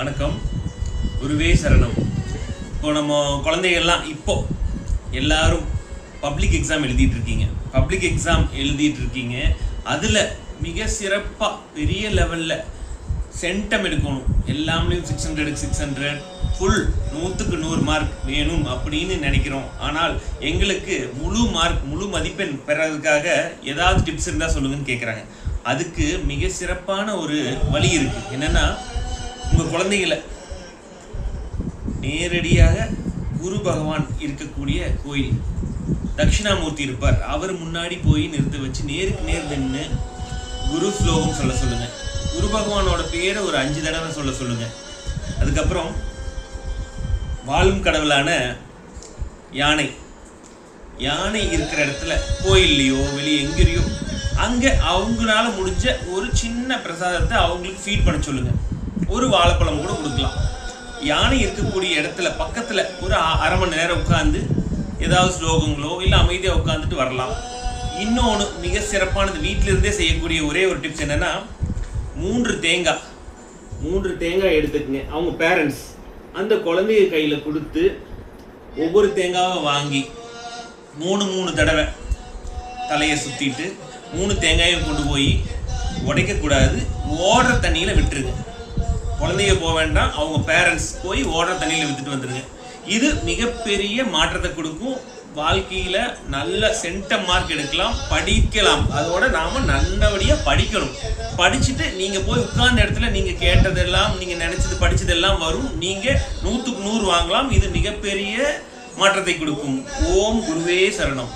வணக்கம். குருவே சரணம். இப்போ நம்ம குழந்தைகள்லாம் எல்லாரும் பப்ளிக் எக்ஸாம் எழுதிட்டு இருக்கீங்க. அதில் மிக சிறப்பாக பெரிய லெவலில் சென்டம் எடுக்கணும். எல்லாம்லேயும் 600க்கு 600 ஃபுல் 100க்கு 100 மார்க் வேணும் அப்படின்னு நினைக்கிறோம். ஆனால் எங்களுக்கு முழு மதிப்பெண் பெறதுக்காக ஏதாவது டிப்ஸ் இருந்தால் சொல்லுங்கன்னு கேட்குறாங்க. அதுக்கு மிக சிறப்பான ஒரு வழி இருக்குது. என்னென்னா, உங்கள் குழந்தைகளை நேரடியாக குரு பகவான் இருக்கக்கூடிய கோயில் தட்சிணாமூர்த்தி இருப்பார், அவர் முன்னாடி போய் நிறுத்த வச்சு நேருக்கு நேர் நின்று குரு ஸ்லோகம் சொல்ல சொல்லுங்க. குரு பகவானோட பேரை ஒரு 5 தடவை சொல்ல சொல்லுங்க. அதுக்கப்புறம் வாழும் கடவுளான யானை இருக்கிற இடத்துல கோயில்லையோ வெளியே எங்கேயோ அங்கே அவங்களால முடிஞ்ச ஒரு சின்ன பிரசாதத்தை அவங்களுக்கு ஃபீட் பண்ண சொல்லுங்க. ஒரு வாழைப்பழம் கூட கொடுக்கலாம். யானை இருக்கக்கூடிய இடத்துல பக்கத்தில் ஒரு அரை மணி நேரம் உட்காந்து ஏதாவது ஸ்லோகங்களோ இல்லை அமைதியாக உட்காந்துட்டு வரலாம். இன்னொன்று மிக சிறப்பானது, வீட்டிலிருந்தே செய்யக்கூடிய ஒரே ஒரு டிப்ஸ் என்னென்னா, 3 தேங்காய் எடுத்துக்கங்க. அவங்க பேரண்ட்ஸ் அந்த குழந்தைய கையில் கொடுத்து ஒவ்வொரு தேங்காவை வாங்கி 3 தடவை தலையை சுற்றிட்டு 3 தேங்காயும் கொண்டு போய் உடைக்கக்கூடாது, ஓடுற தண்ணியில் விட்டுருங்க. குழந்தைய போக வேண்டாம், அவங்க பேரண்ட்ஸ் போய் ஓடுற தண்ணியில் விட்டுட்டு வந்துடுங்க. இது மிகப்பெரிய மாற்றத்தை கொடுக்கும். வாழ்க்கையில் நல்ல சென்டம் மார்க் எடுக்கலாம், படிக்கலாம். அதோட நாம் நல்லபடியாக படிக்கணும். படிச்சுட்டு நீங்கள் போய் உட்கார்ந்த இடத்துல நீங்கள் கேட்டதெல்லாம், நீங்கள் நினச்சது படித்ததெல்லாம் வரும். நீங்கள் 100க்கு 100 வாங்கலாம். இது மிகப்பெரிய மாற்றத்தை கொடுக்கும். ஓம் குருவே சரணம்.